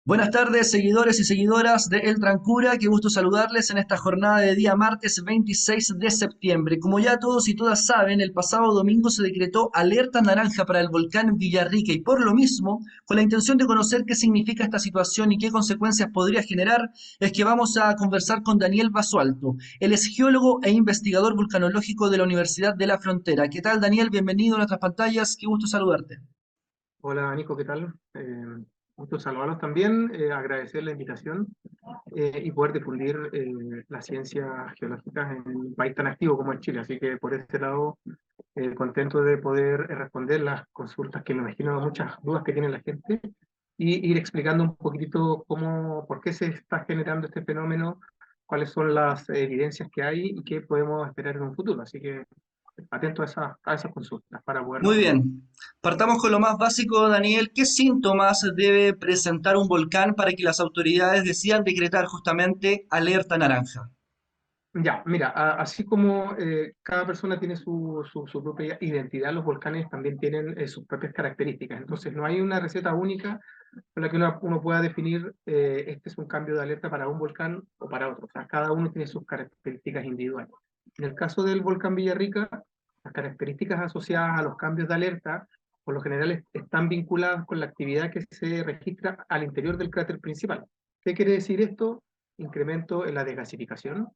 Buenas tardes, seguidores y seguidoras de El Trancura. Qué gusto saludarles en esta jornada de día martes 26 de septiembre. Como ya todos y todas saben, el pasado domingo se decretó alerta naranja para el volcán Villarrica y por lo mismo, con la intención de conocer qué significa esta situación y qué consecuencias podría generar, es que vamos a conversar con Daniel Basualto. Él es geólogo e investigador vulcanológico de la Universidad de la Frontera. ¿Qué tal, Daniel? Bienvenido a nuestras pantallas. Qué gusto saludarte. Hola Nico, ¿qué tal? Gusto saludarlos también, agradecer la invitación y poder difundir las ciencias geológicas en un país tan activo como es Chile. Así que por este lado, contento de poder responder las consultas que me imagino muchas dudas que tiene la gente y ir explicando un poquitito por qué se está generando este fenómeno, cuáles son las evidencias que hay y qué podemos esperar en un futuro. Así que atento a esas consultas para poder Muy responder. bien. Partamos con lo más básico, Daniel. ¿Qué síntomas debe presentar un volcán para que las autoridades decidan decretar justamente alerta naranja? Ya, mira, así como cada persona tiene su propia identidad, los volcanes también tienen sus propias características. Entonces, no hay una receta única con la que uno pueda definir este es un cambio de alerta para un volcán o para otro. O sea, cada uno tiene sus características individuales. En el caso del volcán Villarrica, las características asociadas a los cambios de alerta, por lo general, están vinculadas con la actividad que se registra al interior del cráter principal. ¿Qué quiere decir esto? Incremento en la desgasificación,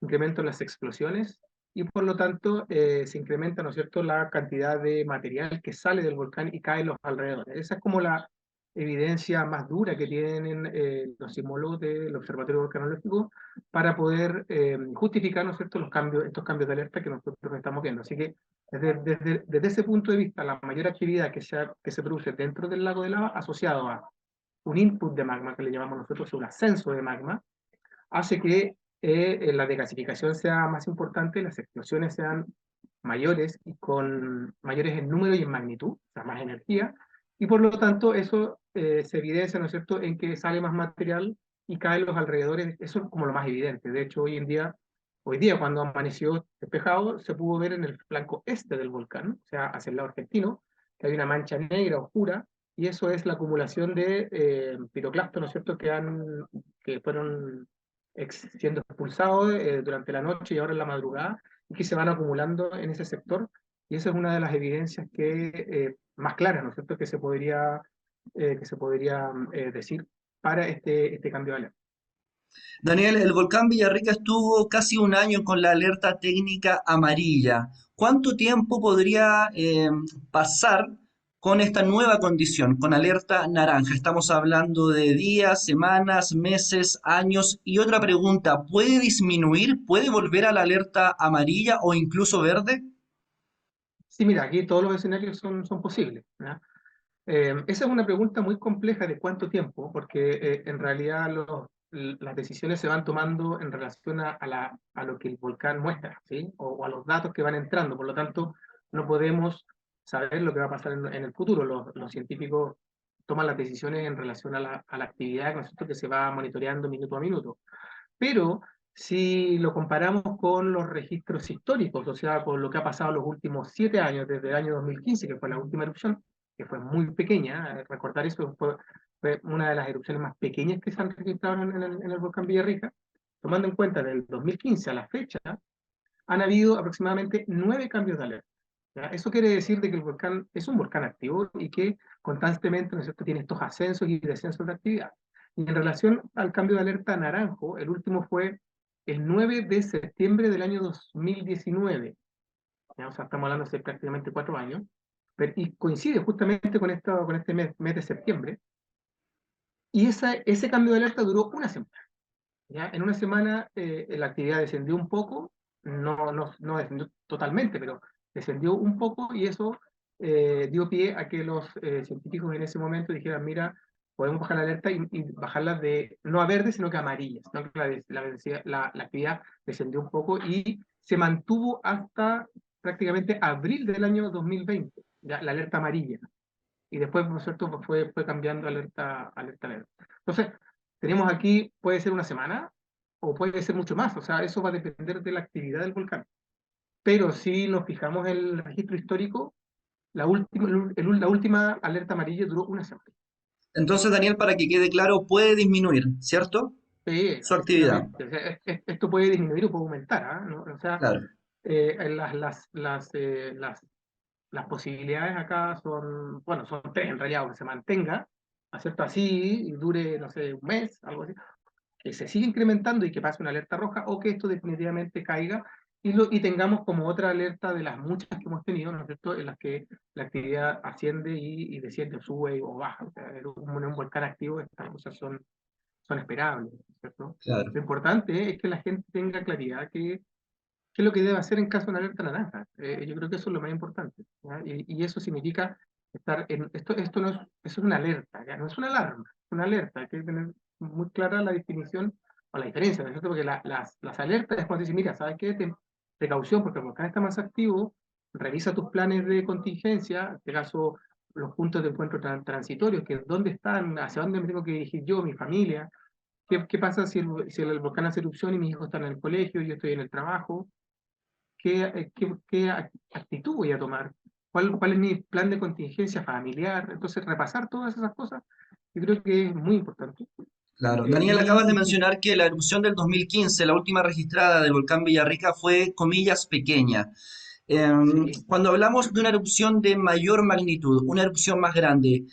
incremento en las explosiones y por lo tanto se incrementa, ¿no es cierto?, la cantidad de material que sale del volcán y cae en los alrededores. Esa es como la evidencia más dura que tienen los sismólogos del Observatorio Volcanológico para poder justificar, ¿no es cierto?, estos cambios de alerta que nosotros estamos viendo. Así que desde ese punto de vista, la mayor actividad que se produce dentro del lago de lava asociado a un input de magma, que le llamamos nosotros un ascenso de magma, hace que la desgasificación sea más importante, las explosiones sean mayores y con mayores en número y en magnitud, o sea, más energía, y por lo tanto eso se evidencia, ¿no es cierto?, en que sale más material y cae en los alrededores, eso es como lo más evidente. De hecho, hoy día cuando amaneció despejado, se pudo ver en el flanco este del volcán, o sea, hacia el lado argentino, que hay una mancha negra oscura, y eso es la acumulación de piroclastos, ¿no es cierto?, que fueron siendo expulsados durante la noche y ahora en la madrugada, y que se van acumulando en ese sector. Y esa es una de las evidencias más claras, ¿no es cierto?, que se podría decir para este cambio de alerta. Daniel, el volcán Villarrica estuvo casi un año con la alerta técnica amarilla. ¿Cuánto tiempo podría pasar con esta nueva condición, con alerta naranja? Estamos hablando de días, semanas, meses, años. Y otra pregunta, ¿puede disminuir? ¿Puede volver a la alerta amarilla o incluso verde? Sí, mira, aquí todos los escenarios son posibles, ¿ya? Esa es una pregunta muy compleja de cuánto tiempo, porque en realidad las decisiones se van tomando en relación a lo que el volcán muestra, ¿sí? O a los datos que van entrando. Por lo tanto, no podemos saber lo que va a pasar en el futuro. Los científicos toman las decisiones en relación a la actividad, ¿no es cierto?, que se va monitoreando minuto a minuto. Pero si lo comparamos con los registros históricos, o sea, con lo que ha pasado en los últimos 7 años, desde el año 2015, que fue la última erupción, que fue muy pequeña, recordar eso, fue una de las erupciones más pequeñas que se han registrado en el volcán Villarrica, tomando en cuenta del 2015 a la fecha, han habido aproximadamente 9 cambios de alerta. ¿Ya? Eso quiere decir de que el volcán es un volcán activo y que constantemente, ¿no es cierto?, tiene estos ascensos y descensos de actividad. Y en relación al cambio de alerta naranjo, el último fue el 9 de septiembre del año 2019. ¿Ya? O sea, estamos hablando hace prácticamente 4 años. Y coincide justamente con este mes de septiembre. Y ese cambio de alerta duró una semana. ¿Ya? En una semana la actividad descendió un poco, no descendió totalmente, pero descendió un poco y eso dio pie a que los científicos en ese momento dijeran, mira, podemos bajar la alerta y bajarla de no a verde, sino que a amarilla. Sino que la actividad descendió un poco y se mantuvo hasta prácticamente abril del año 2020, ya, la alerta amarilla. Y después, ¿no es cierto?, pues fue cambiando alerta. Entonces, tenemos aquí, puede ser una semana o puede ser mucho más, o sea, eso va a depender de la actividad del volcán. Pero si nos fijamos en el registro histórico, la última alerta amarilla duró una semana. Entonces, Daniel, para que quede claro, puede disminuir, ¿cierto? Sí, Su actividad. efectivamente. O sea, esto puede disminuir o puede aumentar, ¿ah? ¿No? O sea, Claro, las posibilidades acá son, bueno, son tres en realidad, que se mantenga, ¿cierto? Así y dure, no sé, un mes, algo así, que se siga incrementando y que pase una alerta roja, o que esto definitivamente caiga y tengamos como otra alerta de las muchas que hemos tenido, ¿no es cierto?, en las que la actividad asciende y desciende, sube o baja. O sea, en un volcán activo estas cosas son esperables, ¿cierto? claro, Lo importante es que la gente tenga claridad qué es lo que debe hacer en caso de una alerta naranja. Yo creo que eso es lo más importante, ¿ya? Y eso significa estar en... Esto no es, eso es una alerta, ¿ya? No es una alarma, es una alerta. Hay que tener muy clara la definición o la diferencia, ¿no es cierto? Porque las alertas es cuando dicen, mira, ¿sabes qué? Precaución, porque el volcán está más activo, revisa tus planes de contingencia, en este caso los puntos de encuentro transitorios, que dónde están, hacia dónde me tengo que dirigir yo, mi familia, qué pasa si el volcán hace erupción y mis hijos están en el colegio, yo estoy en el trabajo, qué actitud voy a tomar, cuál es mi plan de contingencia familiar. Entonces, repasar todas esas cosas, yo creo que es muy importante. claro. Eh, Daniel, acabas de y, y, mencionar que la erupción del 2015, la última registrada del volcán Villarrica, fue, comillas, pequeña. sí, Cuando hablamos de una erupción de mayor magnitud, una erupción más grande,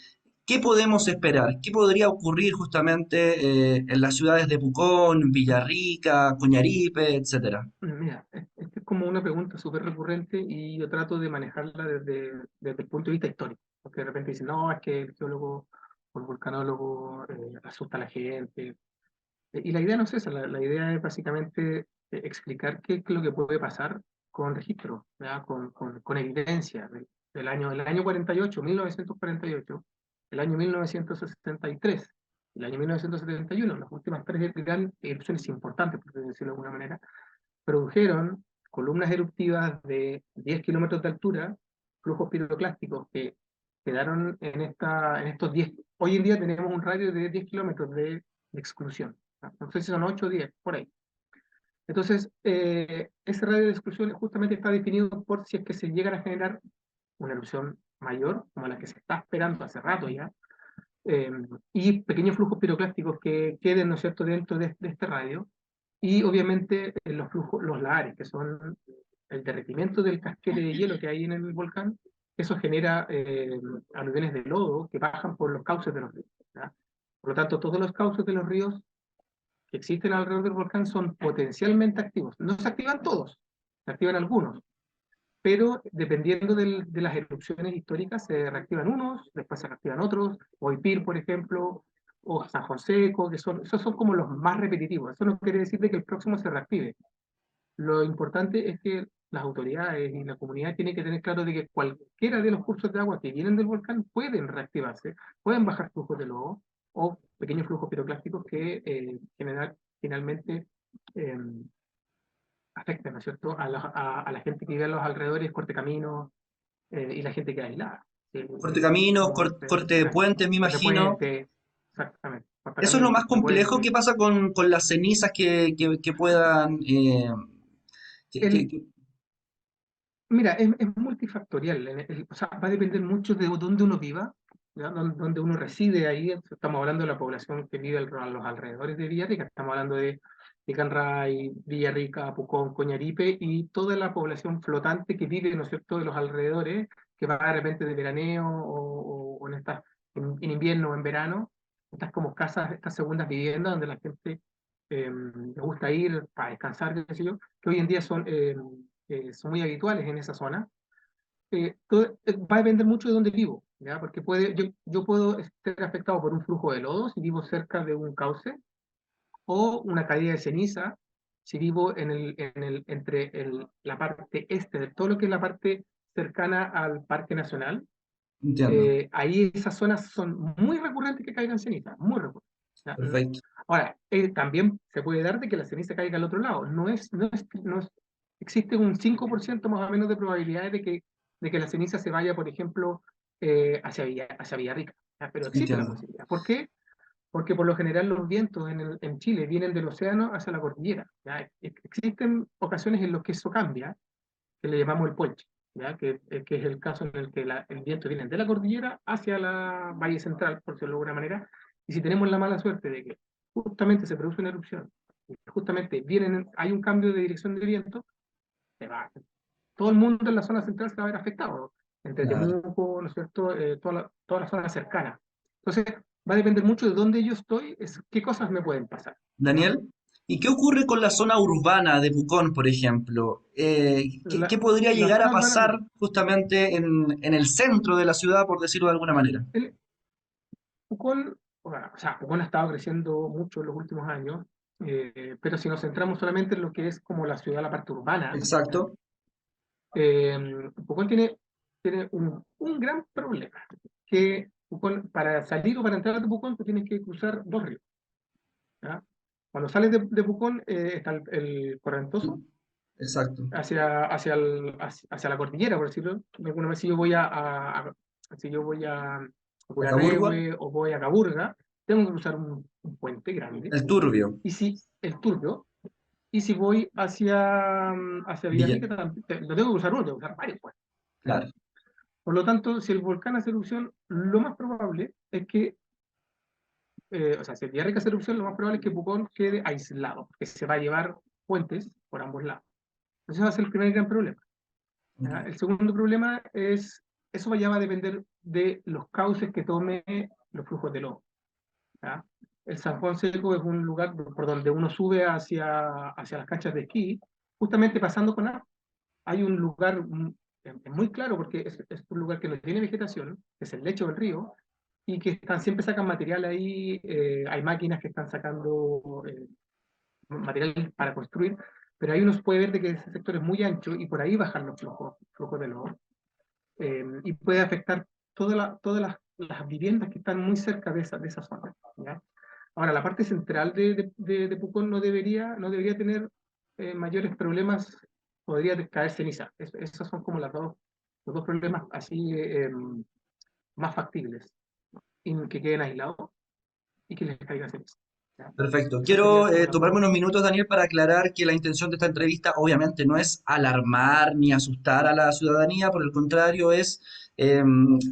¿qué podemos esperar? ¿Qué podría ocurrir justamente en las ciudades de Pucón, Villarrica, Coñaripe, etcétera? mira, esta es como una pregunta súper recurrente y yo trato de manejarla desde el punto de vista histórico, porque de repente dicen, no, es que el geólogo o el volcanólogo asusta a la gente. Y la idea no es esa, la idea es básicamente explicar qué es lo que puede pasar con registro, ¿verdad? Con evidencia del año 48, 1948, el año 1963, el año 1971, las últimas tres grandes erupciones importantes, por decirlo de alguna manera, produjeron columnas eruptivas de 10 kilómetros de altura, flujos piroclásticos que quedaron en estos 10. Hoy en día tenemos un radio de 10 kilómetros de exclusión, ¿no? No sé si son 8 o 10, por ahí. Entonces, ese radio de exclusión justamente está definido por si es que se llegan a generar una erupción mayor, como la que se está esperando hace rato ya, eh, y pequeños flujos piroclásticos que queden, ¿no es cierto?, dentro de este radio, y obviamente los flujos, los lahares, que son el derretimiento del casquete de hielo que hay en el volcán. Eso genera aluviones de lodo que bajan por los cauces de los ríos, ¿ya? Por lo tanto, todos los cauces de los ríos que existen alrededor del volcán son potencialmente activos. No se activan todos, se activan algunos, pero dependiendo de las erupciones históricas se reactivan unos, después se reactivan otros, Oipir, por ejemplo, o San Joseco, esos son como los más repetitivos. Eso no quiere decir de que el próximo se reactive. Lo importante es que las autoridades y la comunidad tienen que tener claro de que cualquiera de los cursos de agua que vienen del volcán pueden reactivarse, pueden bajar flujos de lodo o pequeños flujos piroclásticos que finalmente eh, afectan, ¿no es cierto?, a la gente que vive a los alrededores, corte caminos, y la gente que es aislada. Sí, Corte caminos, como corte de puentes, me corte imagino. puente, exactamente, corta Eso es lo caminos, más corta complejo. ¿Qué puente. pasa con las cenizas que puedan... que- que- El, que- Mira, es multifactorial. O sea, va a depender mucho de dónde uno viva, ¿ya? Dónde uno reside ahí. Estamos hablando de la población que vive a los alrededores de Villarrica. Estamos hablando de Canray, Villarrica, Pucón, Coñaripe y toda la población flotante que vive, ¿no es cierto?, de los alrededores, que va de repente de veraneo o en invierno o en verano. Estas como casas, estas segundas viviendas donde la gente le gusta ir para descansar, qué sé yo, que hoy en día son muy habituales en esa zona. Va a depender mucho de dónde vivo, ¿ya? Porque yo puedo estar afectado por un flujo de lodo si vivo cerca de un cauce, o una caída de ceniza si vivo la parte este, de todo lo que es la parte cercana al Parque Nacional. Entiendo. Ahí esas zonas son muy recurrentes que caigan ceniza, muy recurrentes, ¿ya? Perfecto. Ahora, también se puede dar de que la ceniza caiga al otro lado. Existe un 5% más o menos de probabilidades de que la ceniza se vaya, por ejemplo, hacia Villarrica, ¿ya? Pero existe la Entiendo. posibilidad. ¿Por qué? Porque por lo general los vientos en Chile vienen del océano hacia la cordillera, ¿ya? Existen ocasiones en las que eso cambia, que le llamamos el polche. ¿ya? Que es el caso en el que el viento viene de la cordillera hacia la valle central, por decirlo de alguna manera, y si tenemos la mala suerte de que justamente se produce una erupción, y justamente hay un cambio de dirección de viento, se va. Todo el mundo en la zona central se va a ver afectado, entre Claro. Temuco, ¿no es cierto? Toda la zona cercana. Entonces, va a depender mucho de dónde yo estoy, es qué cosas me pueden pasar, ¿no? Daniel, ¿y qué ocurre con la zona urbana de Pucón, por ejemplo? ¿Qué podría La llegar a zona urbana, pasar mira, justamente en el centro de la ciudad, por decirlo de alguna manera? el, Pucón, bueno, o sea, Pucón ha estado creciendo mucho en los últimos años, pero si nos centramos solamente en lo que es como la ciudad, la parte urbana, ¿ya? Exacto. Eh, Pucón tiene un gran problema, que Pucón, para salir o para entrar a Pucón, tú tienes que cruzar dos ríos, ¿ya? Cuando sales de Pucón, está el Correntoso, Exacto. hacia la cordillera, por decirlo. Alguna vez si yo voy si yo voy a Acaburgua, Purarehue o voy a Caburga, tengo que cruzar un puente grande. el Turbio. Y si el Turbio, y si voy hacia Villa. Villarrica, lo tengo que cruzar uno, tengo que cruzar varios puentes, ¿ya? Claro. Por lo tanto, si el volcán hace erupción, lo más probable es que, o sea, si el Villarrica hace erupción, lo más probable es que Pucón quede aislado, que se va a llevar puentes por ambos lados. Ese va a ser el primer gran problema. ¿Ya? Ok. El segundo problema es, eso ya va a depender de los cauces que tome los flujos de lodo. ¿Ya? El San Juan Seco es un lugar por donde uno sube hacia las canchas de esquí, justamente pasando con agua. Hay un lugar es muy claro porque es un lugar que no tiene vegetación, que es el lecho del río, y que siempre sacan material ahí, hay máquinas que están sacando material para construir, pero ahí uno puede ver de que ese sector es muy ancho y por ahí bajan los flujos de lodo, y puede afectar todas las viviendas que están muy cerca de esa zona, ¿ya? Ahora, la parte central de Pucón no debería tener mayores problemas, podría caer ceniza. Esos son como los dos problemas así más factibles, y que queden aislados y que les caiga ceniza, ¿ya? Perfecto. Esas serían Quiero como las tomarme dos. unos minutos, Daniel, para aclarar que la intención de esta entrevista obviamente no es alarmar ni asustar a la ciudadanía, por el contrario, es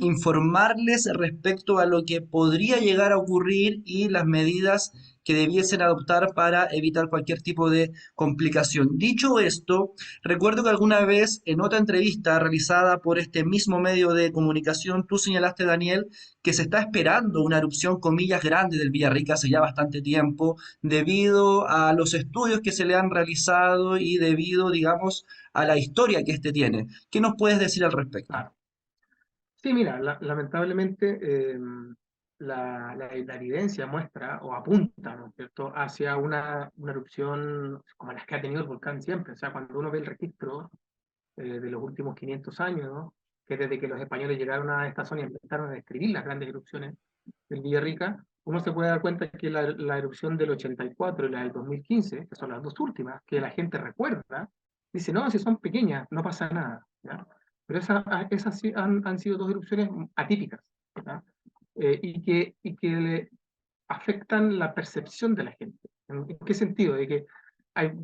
informarles respecto a lo que podría llegar a ocurrir y las medidas que debiesen adoptar para evitar cualquier tipo de complicación. Dicho esto, recuerdo que alguna vez en otra entrevista realizada por este mismo medio de comunicación, tú señalaste, Daniel, que se está esperando una erupción, comillas, grande del Villarrica hace ya bastante tiempo, debido a los estudios que se le han realizado y debido, digamos, a la historia que este tiene. ¿Qué nos puedes decir al respecto? Claro. Sí, mira, lamentablemente la evidencia muestra o apunta, ¿no es cierto?, hacia una erupción como las que ha tenido el volcán siempre. O sea, cuando uno ve el registro de los últimos 500 años, ¿no?, que desde que los españoles llegaron a esta zona y empezaron a describir las grandes erupciones del Villarrica, uno se puede dar cuenta que la erupción del 84 y la del 2015, que son las dos últimas, que la gente recuerda, dice, no, si son pequeñas, no pasa nada, ¿ya? Pero esas sí han sido dos erupciones atípicas, ¿ya? Y que le afectan la percepción de la gente. ¿En qué sentido? De que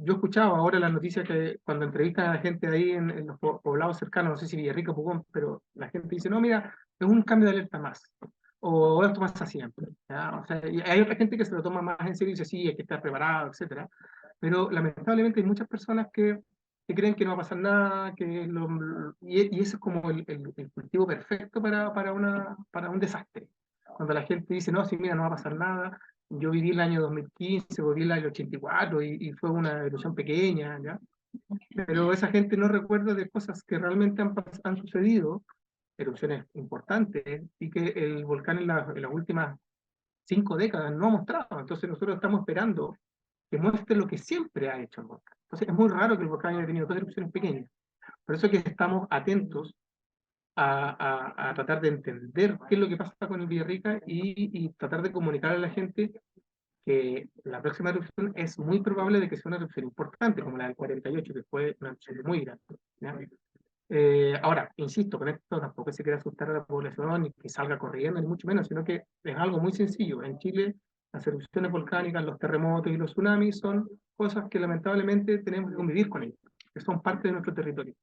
yo escuchaba ahora las noticias que cuando entrevistan a la gente ahí en los poblados cercanos, no sé si Villarrica o Pucón, pero la gente dice, no, mira, es un cambio de alerta más, o esto pasa siempre, ¿ya? O sea, y hay otra gente que se lo toma más en serio y dice, sí, hay que estar preparado, etcétera. Pero lamentablemente hay muchas personas que creen que no va a pasar nada, y eso es como el cultivo perfecto para un desastre. Cuando la gente dice, no, sí, mira, no va a pasar nada. Yo viví el año 2015, viví el año 84 y fue una erupción pequeña, ¿ya? Pero esa gente no recuerda de cosas que realmente han sucedido, erupciones importantes, y que el volcán en las últimas 5 décadas no ha mostrado. Entonces nosotros estamos esperando que muestre lo que siempre ha hecho el volcán. Entonces es muy raro que el volcán haya tenido dos erupciones pequeñas. Por eso es que estamos atentos a tratar de entender qué es lo que pasa con el Villarrica y tratar de comunicar a la gente que la próxima erupción es muy probable de que sea una erupción importante, como la del 48, que fue una erupción muy grande, ¿ya? Ahora, insisto, con esto tampoco se quiere asustar a la población y que salga corriendo, ni mucho menos, sino que es algo muy sencillo. En Chile, las erupciones volcánicas, los terremotos y los tsunamis son cosas que lamentablemente tenemos que convivir con ellas, que son parte de nuestro territorio.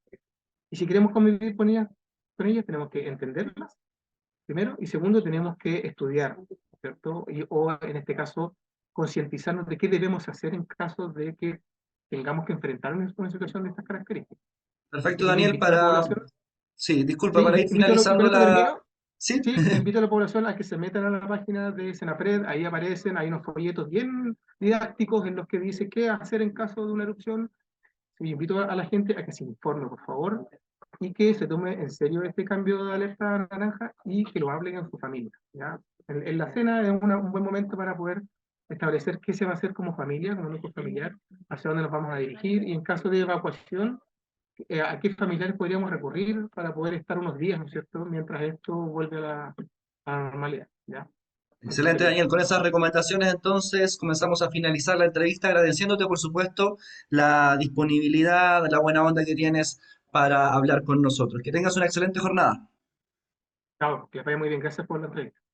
Y si queremos convivir con ellas tenemos que entenderlas, primero, y segundo, tenemos que estudiar, ¿cierto? O en este caso, concientizarnos de qué debemos hacer en caso de que tengamos que enfrentarnos a una situación de estas características. Perfecto, Así que yo Daniel, invito a la para... población, Sí, disculpa, sí, para ir y con finalizando esto la... termino, Sí, sí, invito a la población a que se metan a la página de Senapred, ahí aparecen, hay unos folletos bien didácticos en los que dice qué hacer en caso de una erupción. Sí, invito a la gente a que se informe, por favor, y que se tome en serio este cambio de alerta naranja y que lo hablen en su familia, ¿ya? En la cena es un buen momento para poder establecer qué se va a hacer como familia, como núcleo familiar, hacia dónde nos vamos a dirigir y en caso de evacuación, a qué familiares podríamos recurrir para poder estar unos días, ¿no es cierto?, mientras esto vuelve a la normalidad, ¿ya? Así excelente, que Daniel. Con esas recomendaciones, entonces, comenzamos a finalizar la entrevista, agradeciéndote, por supuesto, la disponibilidad, la buena onda que tienes para hablar con nosotros. Que tengas una excelente jornada. chao, que vaya muy bien, gracias por la entrevista.